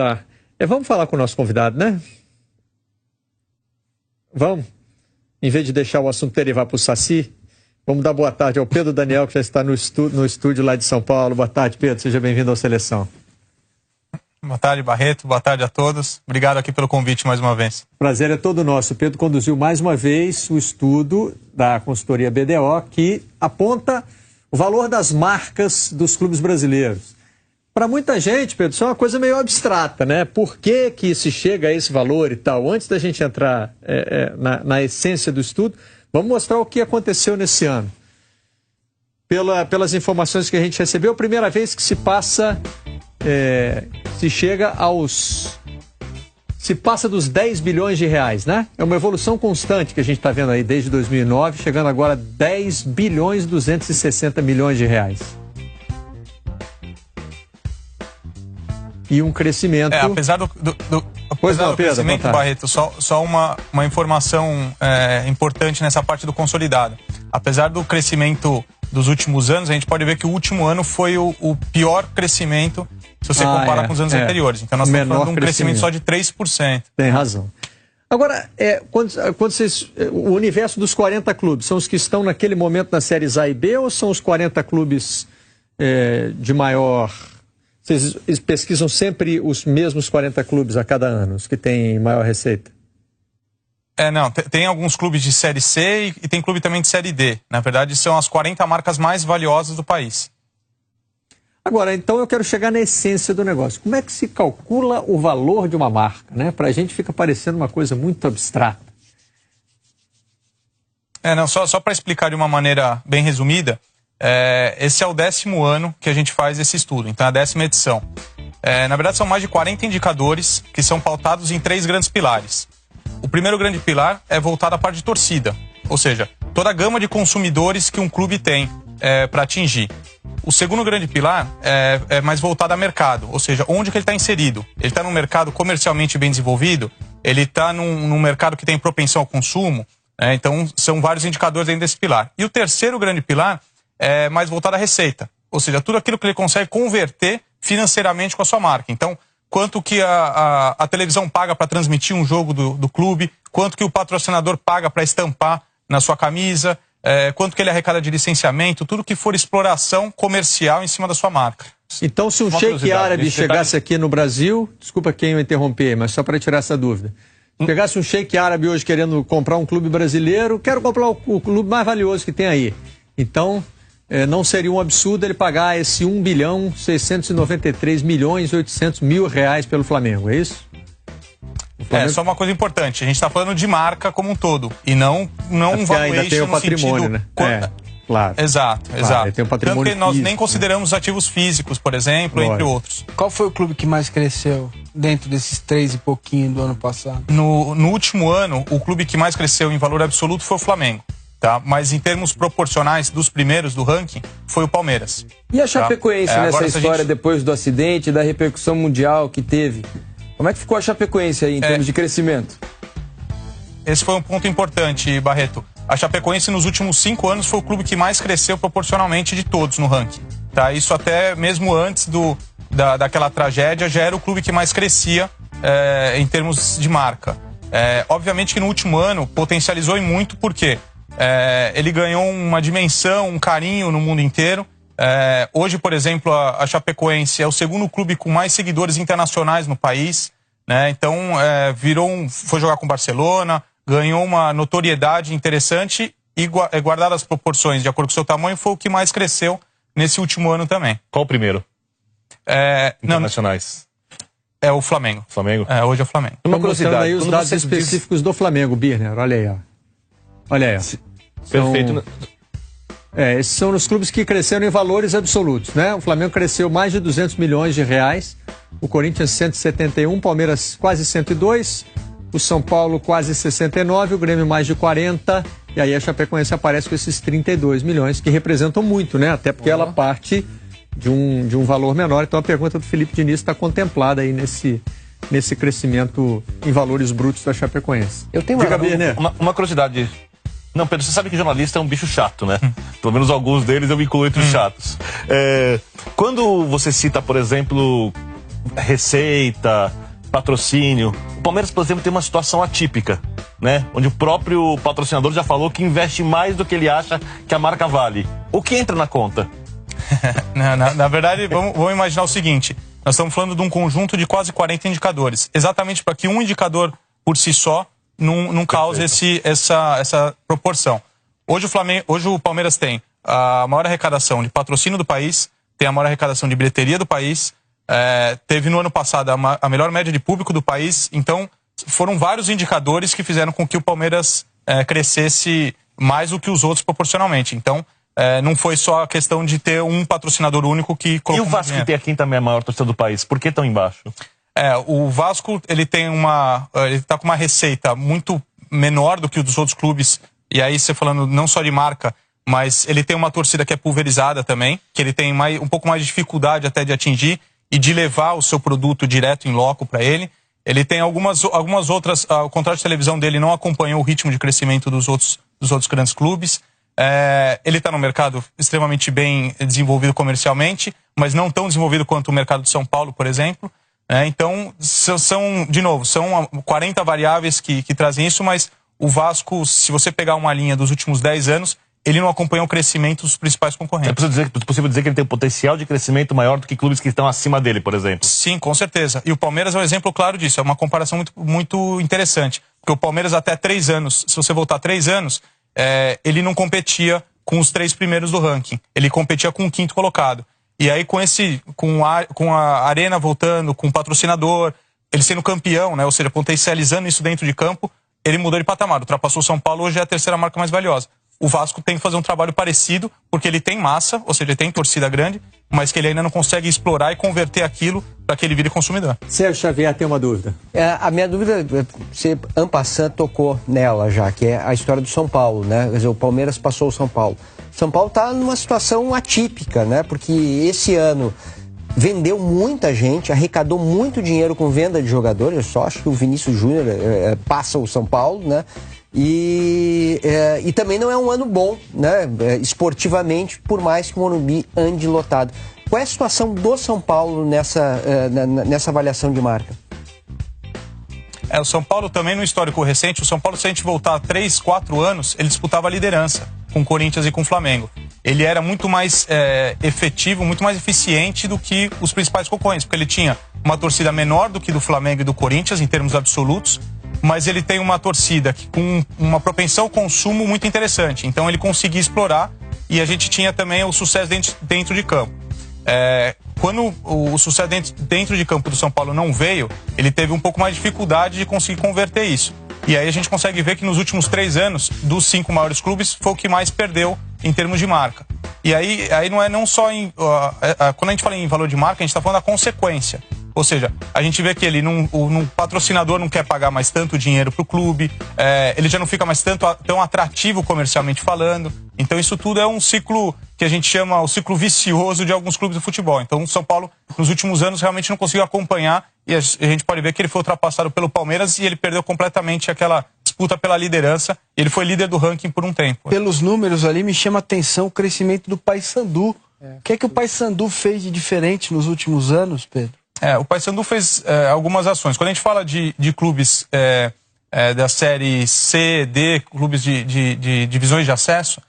Tá. Vamos falar com o nosso convidado, né? Vamos? Em vez de deixar o assunto derivar para o Saci, vamos dar boa tarde ao Pedro Daniel, que já está no estúdio lá de São Paulo. Boa tarde, Pedro. Seja bem-vindo ao Seleção. Boa tarde, Barreto. Boa tarde a todos. Obrigado aqui pelo convite mais uma vez. Prazer é todo nosso. O Pedro conduziu mais uma vez o estudo da consultoria BDO, que aponta o valor das marcas dos clubes brasileiros. Para muita gente, Pedro, isso é uma coisa meio abstrata, né? Por que se chega a esse valor e tal? Antes da gente entrar na essência do estudo, vamos mostrar o que aconteceu nesse ano. Pelas informações que a gente recebeu, a primeira vez que se passa, se passa dos 10 bilhões de reais, né? É uma evolução constante que a gente está vendo aí desde 2009, chegando agora a 10 bilhões e 260 milhões de reais. E um crescimento... apesar do crescimento, Barreto, só uma informação importante nessa parte do consolidado. Apesar do crescimento dos últimos anos, a gente pode ver que o último ano foi o pior crescimento se você comparar com os anos anteriores. Então nós estamos falando de um crescimento só de 3%. Tem razão. Agora, o universo dos 40 clubes, são os que estão naquele momento nas séries A e B ou são os 40 clubes de maior... Vocês pesquisam sempre os mesmos 40 clubes a cada ano, os que têm maior receita? Não, tem alguns clubes de Série C e tem clube também de Série D. Na verdade, são as 40 marcas mais valiosas do país. Agora, então eu quero chegar na essência do negócio. Como é que se calcula o valor de uma marca, né? Para a gente fica parecendo uma coisa muito abstrata. Só para explicar de uma maneira bem resumida, esse é o 10º ano que a gente faz esse estudo, então é a 10ª edição. Na verdade, são mais de 40 indicadores que são pautados em 3 grandes pilares. O primeiro grande pilar é voltado à parte de torcida, ou seja, toda a gama de consumidores que um clube tem para atingir. O segundo grande pilar é mais voltado a mercado, ou seja, onde que ele está inserido. Ele está num mercado comercialmente bem desenvolvido, ele está num mercado que tem propensão ao consumo, então são vários indicadores dentro desse pilar. E o terceiro grande pilar é mais voltado à receita, ou seja, tudo aquilo que ele consegue converter financeiramente com a sua marca. Então, quanto que a televisão paga para transmitir um jogo do clube, quanto que o patrocinador paga para estampar na sua camisa, quanto que ele arrecada de licenciamento, tudo que for exploração comercial em cima da sua marca. Então, se um sheik árabe chegasse aqui no Brasil, desculpa quem eu interromper, mas só para tirar essa dúvida, pegasse um sheik árabe hoje querendo comprar um clube brasileiro, quero comprar o clube mais valioso que tem aí. Então... não seria um absurdo ele pagar esse 1 bilhão 693 milhões e 800 mil reais pelo Flamengo, é isso? Só uma coisa importante, a gente está falando de marca como um todo, e não um valuation no sentido... né? Claro. Exato. Tem um patrimônio tanto que nós físico, nem consideramos ativos físicos, por exemplo, entre outros. Qual foi o clube que mais cresceu dentro desses 3 e pouquinho do ano passado? No último ano, o clube que mais cresceu em valor absoluto foi o Flamengo. Tá? Mas em termos proporcionais dos primeiros do ranking, foi o Palmeiras. E a Chapecoense nessa história depois do acidente, da repercussão mundial que teve? Como é que ficou a Chapecoense aí em termos de crescimento? Esse foi um ponto importante, Barreto. A Chapecoense nos últimos 5 anos foi o clube que mais cresceu proporcionalmente de todos no ranking. Tá? Isso até mesmo antes daquela tragédia já era o clube que mais crescia em termos de marca. Obviamente que no último ano potencializou e muito porque... ele ganhou uma dimensão, um carinho no mundo inteiro. Hoje, por exemplo, a Chapecoense é o segundo clube com mais seguidores internacionais no país, né? Então, foi jogar com o Barcelona, ganhou uma notoriedade interessante e, guardado as proporções de acordo com o seu tamanho, foi o que mais cresceu nesse último ano também. Qual o primeiro? Internacionais. É o Flamengo. Flamengo? Hoje é o Flamengo. Uma curiosidade aí, os dados específicos do Flamengo, Birner, olha aí, ó. Olha aí. Perfeito. Esses são os clubes que cresceram em valores absolutos, né? O Flamengo cresceu mais de 200 milhões de reais, o Corinthians 171, Palmeiras quase 102, o São Paulo quase 69, o Grêmio mais de 40, e aí a Chapecoense aparece com esses 32 milhões, que representam muito, né? Até porque ela parte de um valor menor. Então a pergunta do Felipe Diniz está contemplada aí nesse crescimento em valores brutos da Chapecoense. Eu tenho uma curiosidade. Não, Pedro, você sabe que jornalista é um bicho chato, né? Pelo menos alguns deles eu me incluo entre os chatos. Quando você cita, por exemplo, receita, patrocínio. O Palmeiras, por exemplo, tem uma situação atípica, né? Onde o próprio patrocinador já falou que investe mais do que ele acha que a marca vale. O que entra na conta? Na verdade, vamos imaginar o seguinte. Nós estamos falando de um conjunto de quase 40 indicadores. Exatamente para que um indicador por si só não cause essa proporção. Hoje o Palmeiras tem a maior arrecadação de patrocínio do país, tem a maior arrecadação de bilheteria do país, teve no ano passado a melhor média de público do país. Então, foram vários indicadores que fizeram com que o Palmeiras crescesse mais do que os outros proporcionalmente. Então, não foi só a questão de ter um patrocinador único que colocou. E o Vasco, que tem a quinta maior torcida do país, por que tão embaixo? O Vasco, ele tá com uma receita muito menor do que o dos outros clubes. E aí, você falando não só de marca, mas ele tem uma torcida que é pulverizada também, que ele tem um pouco mais de dificuldade até de atingir e de levar o seu produto direto em loco para ele. Ele tem algumas outras. O contrato de televisão dele não acompanhou o ritmo de crescimento dos outros grandes clubes. Ele está no mercado extremamente bem desenvolvido comercialmente, mas não tão desenvolvido quanto o mercado de São Paulo, por exemplo. Então, são 40 variáveis que trazem isso, mas o Vasco, se você pegar uma linha dos últimos 10 anos, ele não acompanhou o crescimento dos principais concorrentes. É possível dizer que ele tem um potencial de crescimento maior do que clubes que estão acima dele, por exemplo? Sim, com certeza. E o Palmeiras é um exemplo claro disso. É uma comparação muito, muito interessante. Porque o Palmeiras até 3 anos, se você voltar 3 anos, ele não competia com os 3 primeiros do ranking. Ele competia com o 5º colocado. E aí com a Arena voltando, com o patrocinador, ele sendo campeão, né? Ou seja, potencializando isso dentro de campo, ele mudou de patamar. Ultrapassou o São Paulo, hoje é a 3ª marca mais valiosa. O Vasco tem que fazer um trabalho parecido, porque ele tem massa, ou seja, ele tem torcida grande, mas que ele ainda não consegue explorar e converter aquilo para que ele vire consumidor. Sérgio Xavier tem uma dúvida. A minha dúvida, você, en passant, tocou nela já, que é a história do São Paulo, né? Quer dizer, o Palmeiras passou o São Paulo. São Paulo está numa situação atípica, né? Porque esse ano vendeu muita gente, arrecadou muito dinheiro com venda de jogadores. Eu só acho que o Vinícius Júnior passa o São Paulo, né? E também não é um ano bom, né? Esportivamente, por mais que o Morumbi ande lotado. Qual é a situação do São Paulo nessa avaliação de marca? O São Paulo também, no histórico recente, o São Paulo, se a gente voltar 3, 4 anos, ele disputava a liderança com o Corinthians e com o Flamengo. Ele era muito mais efetivo, muito mais eficiente do que os principais concorrentes, porque ele tinha uma torcida menor do que do Flamengo e do Corinthians, em termos absolutos, mas ele tem uma torcida com uma propensão ao consumo muito interessante. Então ele conseguia explorar, e a gente tinha também o sucesso dentro de campo. Quando o sucesso dentro de campo do São Paulo não veio, ele teve um pouco mais de dificuldade de conseguir converter isso. E aí a gente consegue ver que nos últimos 3 anos, dos 5 maiores clubes, foi o que mais perdeu em termos de marca. E aí não só quando a gente fala em valor de marca, a gente está falando da consequência. Ou seja, a gente vê que o patrocinador não quer pagar mais tanto dinheiro para o clube, ele já não fica mais tão atrativo comercialmente falando. Então isso tudo é um ciclo que a gente chama o ciclo vicioso de alguns clubes de futebol. Então o São Paulo, nos últimos anos, realmente não conseguiu acompanhar, e a gente pode ver que ele foi ultrapassado pelo Palmeiras e ele perdeu completamente aquela disputa pela liderança. Ele foi líder do ranking por um tempo. Pelos números ali, me chama a atenção o crescimento do Paysandu. O que é que o Paysandu fez de diferente nos últimos anos, Pedro? O Paysandu fez algumas ações. Quando a gente fala de clubes da série C, D, clubes de divisões de acesso,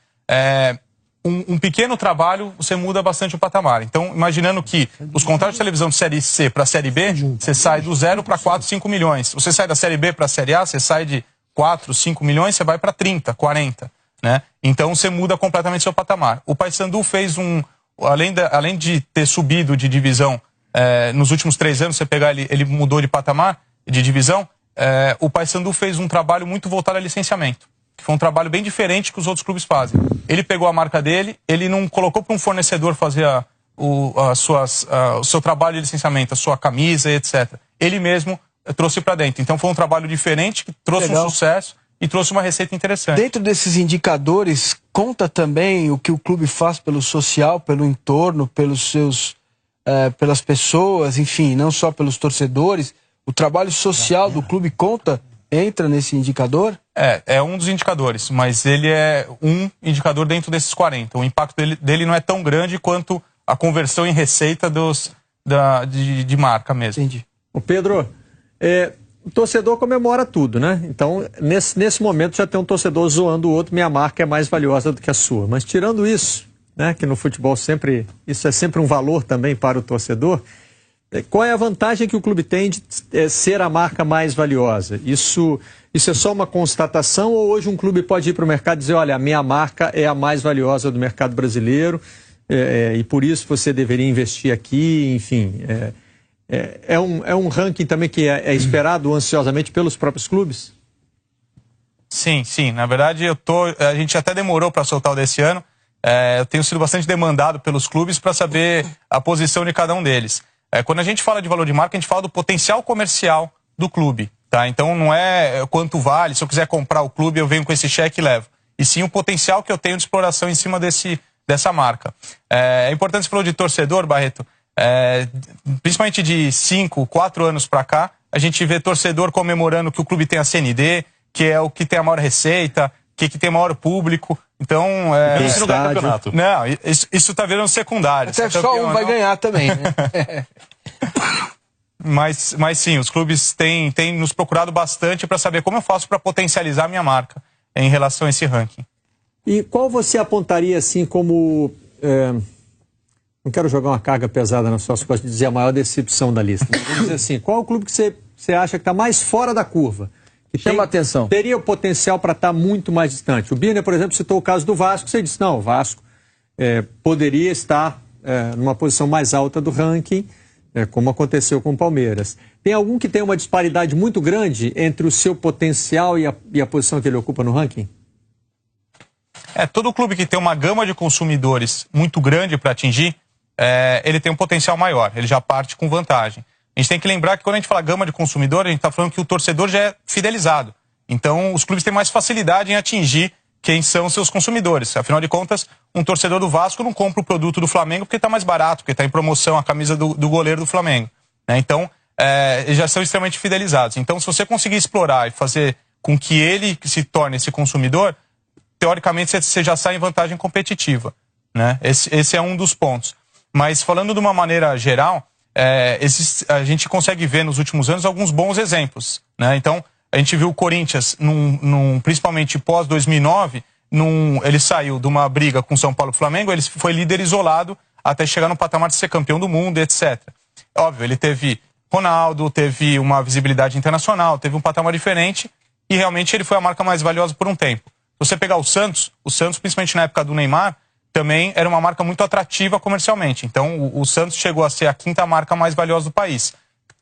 um pequeno trabalho, você muda bastante o patamar. Então, imaginando que os contratos de televisão de série C para a série B, você sai do 0 para 4, 5 milhões. Você sai da série B para a série A, você sai de 4, 5 milhões, você vai para 30, 40. Né? Então, você muda completamente seu patamar. O Paysandu fez além de ter subido de divisão nos últimos 3 anos, você pegar ele mudou de patamar, de divisão, o Paysandu fez um trabalho muito voltado a licenciamento. Que foi um trabalho bem diferente que os outros clubes fazem. Ele pegou a marca dele, ele não colocou para um fornecedor fazer o seu trabalho de licenciamento, a sua camisa, etc. Ele mesmo trouxe para dentro. Então foi um trabalho diferente, que trouxe um sucesso e trouxe uma receita interessante. Dentro desses indicadores, conta também o que o clube faz pelo social, pelo entorno, pelas pessoas, enfim, não só pelos torcedores. O trabalho social do clube entra nesse indicador? É um dos indicadores, mas ele é um indicador dentro desses 40. O impacto dele não é tão grande quanto a conversão em receita de marca mesmo. Entendi. O Pedro, o torcedor comemora tudo, né? Então, nesse momento já tem um torcedor zoando o outro, minha marca é mais valiosa do que a sua. Mas tirando isso, né, que no futebol isso é sempre um valor também para o torcedor, qual é a vantagem que o clube tem de ser a marca mais valiosa? Isso é só uma constatação ou hoje um clube pode ir para o mercado e dizer, olha, a minha marca é a mais valiosa do mercado brasileiro e por isso você deveria investir aqui, enfim... É um ranking também que é esperado ansiosamente pelos próprios clubes? Sim. Na verdade, a gente até demorou para soltar o desse ano. Eu tenho sido bastante demandado pelos clubes para saber a posição de cada um deles. Quando a gente fala de valor de marca, a gente fala do potencial comercial do clube. Tá? Então não é quanto vale, se eu quiser comprar o clube, eu venho com esse cheque e levo. E sim o potencial que eu tenho de exploração em cima dessa marca. É importante, você falou de torcedor, Barreto. Principalmente de 5, 4 anos para cá, a gente vê torcedor comemorando que o clube tem a CND, que é o que tem a maior receita, que tem maior público. Então, campeonato. Não, isso tá virando secundário. Até só um vai ganhar também, né? Mas sim, os clubes têm nos procurado bastante para saber como eu faço para potencializar a minha marca em relação a esse ranking. E qual você apontaria assim como... Não quero jogar uma carga pesada nas suas costas de dizer a maior decepção da lista. Mas vamos dizer assim, qual é o clube que você acha que está mais fora da curva? Que chama atenção. Teria o potencial para estar muito mais distante. O Birner, por exemplo, citou o caso do Vasco. Você disse, não, o Vasco poderia estar numa posição mais alta do ranking, como aconteceu com o Palmeiras. Tem algum que tem uma disparidade muito grande entre o seu potencial e a posição que ele ocupa no ranking? Todo clube que tem uma gama de consumidores muito grande para atingir, ele tem um potencial maior, ele já parte com vantagem. A gente tem que lembrar que quando a gente fala gama de consumidor, a gente está falando que o torcedor já é fidelizado. Então, os clubes têm mais facilidade em atingir quem são seus consumidores. Afinal de contas, um torcedor do Vasco não compra o produto do Flamengo porque está mais barato, porque está em promoção a camisa do goleiro do Flamengo. Então, eles já são extremamente fidelizados. Então, se você conseguir explorar e fazer com que ele se torne esse consumidor, teoricamente você já sai em vantagem competitiva. Né? Esse é um dos pontos. Mas falando de uma maneira geral, a gente consegue ver nos últimos anos alguns bons exemplos. Né? Então, a gente viu o Corinthians, principalmente pós-2009, ele saiu de uma briga com São Paulo e Flamengo, ele foi líder isolado até chegar no patamar de ser campeão do mundo, etc. Óbvio, ele teve Ronaldo, teve uma visibilidade internacional, teve um patamar diferente e realmente ele foi a marca mais valiosa por um tempo. Se você pegar o Santos, principalmente na época do Neymar, também era uma marca muito atrativa comercialmente. Então, o Santos chegou a ser a 5ª marca mais valiosa do país,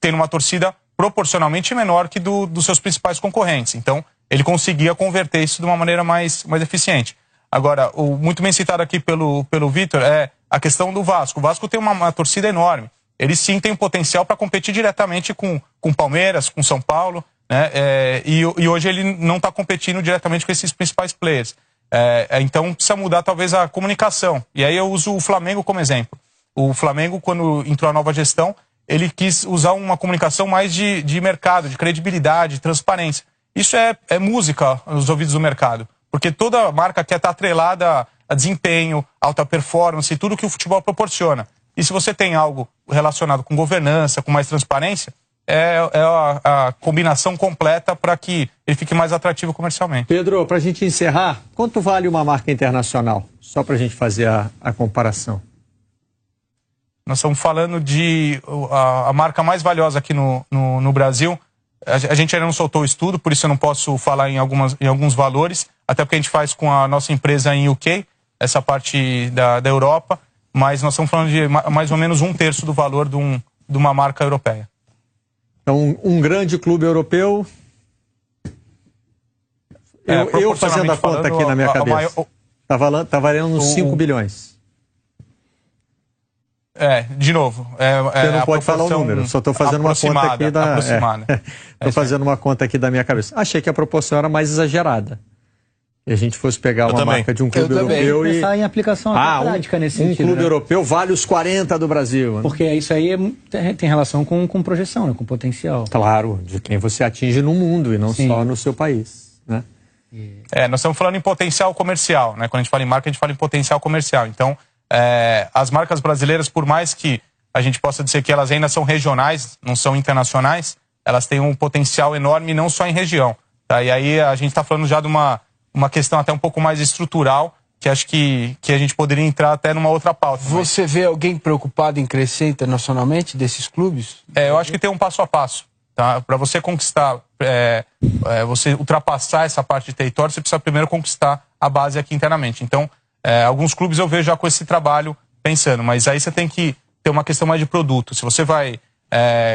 tendo uma torcida proporcionalmente menor que dos seus principais concorrentes. Então, ele conseguia converter isso de uma maneira mais eficiente. Agora, muito bem citado aqui pelo Vitor, é a questão do Vasco. O Vasco tem uma torcida enorme. Ele sim tem potencial para competir diretamente com Palmeiras, com São Paulo, né? E hoje ele não está competindo diretamente com esses principais players. Então precisa mudar talvez a comunicação. E aí eu uso o Flamengo como exemplo. O Flamengo, quando entrou a nova gestão, ele quis usar uma comunicação mais de mercado, de credibilidade, de transparência. Isso é música nos ouvidos do mercado. Porque toda marca quer estar atrelada a desempenho, alta performance e tudo que o futebol proporciona. E se você tem algo relacionado com governança, com mais transparência, é a combinação completa para que ele fique mais atrativo comercialmente. Pedro, para a gente encerrar, quanto vale uma marca internacional? Só para a gente fazer a comparação. Nós estamos falando de a marca mais valiosa aqui no Brasil. A gente ainda não soltou o estudo, por isso eu não posso falar em alguns valores, até porque a gente faz com a nossa empresa em UK, essa parte da Europa, mas nós estamos falando de mais ou menos 1/3 do valor de uma marca europeia. Então, um grande clube europeu. Eu fazendo a conta aqui na minha cabeça. Está valendo uns 5 bilhões. De novo. Você não pode falar o número, só estou fazendo uma conta aqui Estou fazendo uma conta aqui da minha cabeça. Achei que a proporção era mais exagerada. E a gente fosse pegar uma marca de um clube europeu e pensar em aplicação prática nesse sentido. Um clube europeu vale os 40 do Brasil. Né? Porque isso aí tem relação com projeção, né? Com potencial. Claro, de quem você atinge no mundo e não só no seu país. Né? Nós estamos falando em potencial comercial. Né? Quando a gente fala em marca, a gente fala em potencial comercial. Então, as marcas brasileiras, por mais que a gente possa dizer que elas ainda são regionais, não são internacionais, elas têm um potencial enorme não só em região. Tá? E aí a gente está falando já de uma questão até um pouco mais estrutural, que acho que a gente poderia entrar até numa outra pauta. Você vê alguém preocupado em crescer internacionalmente desses clubes? Eu acho que tem um passo a passo. Tá? Para você conquistar, você ultrapassar essa parte de território, você precisa primeiro conquistar a base aqui internamente. Então, alguns clubes eu vejo já com esse trabalho pensando, mas aí você tem que ter uma questão mais de produto. Se você vai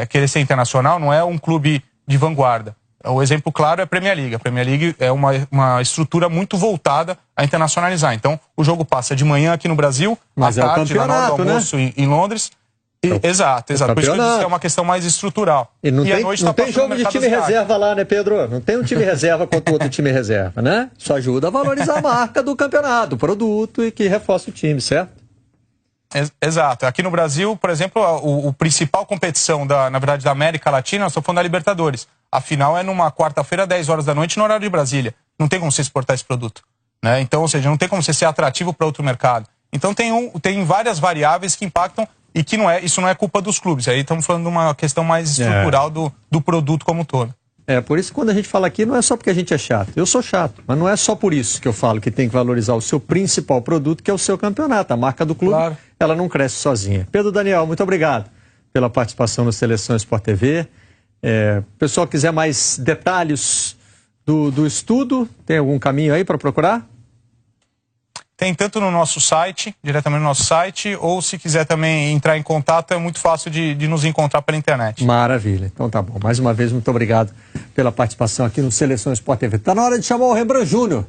querer ser internacional, não é um clube de vanguarda. O exemplo claro é a Premier League. A Premier League é uma estrutura muito voltada a internacionalizar. Então, o jogo passa de manhã aqui no Brasil, mas à tarde, lá na hora do almoço, né? em Londres. Exato. Por isso que eu disse que é uma questão mais estrutural. E não tem jogo de time reserva lá, né, Pedro? Não tem um time reserva contra outro time reserva, né? Isso ajuda a valorizar a marca do campeonato, o produto e que reforça o time, certo? Exato. Aqui no Brasil, por exemplo, a principal competição, na verdade, da América Latina, nós estamos falando da Libertadores. A final é numa quarta-feira, 10 horas da noite, no horário de Brasília. Não tem como você exportar esse produto. Né? Então, ou seja, não tem como você ser atrativo para outro mercado. Então, tem várias variáveis que impactam e que isso não é culpa dos clubes. Aí estamos falando de uma questão mais estrutural do produto como um todo. Por isso que quando a gente fala aqui, não é só porque a gente é chato. Eu sou chato, mas não é só por isso que eu falo que tem que valorizar o seu principal produto, que é o seu campeonato. A marca do clube, claro, ela não cresce sozinha. Pedro Daniel, muito obrigado pela participação no Seleção Sport TV. O pessoal quiser mais detalhes do estudo, tem algum caminho aí para procurar? Tem tanto no nosso site, diretamente no nosso site, ou se quiser também entrar em contato, é muito fácil de nos encontrar pela internet. Maravilha. Então tá bom. Mais uma vez, muito obrigado pela participação aqui no Seleção Sport TV. Tá na hora de chamar o Rembrandt Júnior.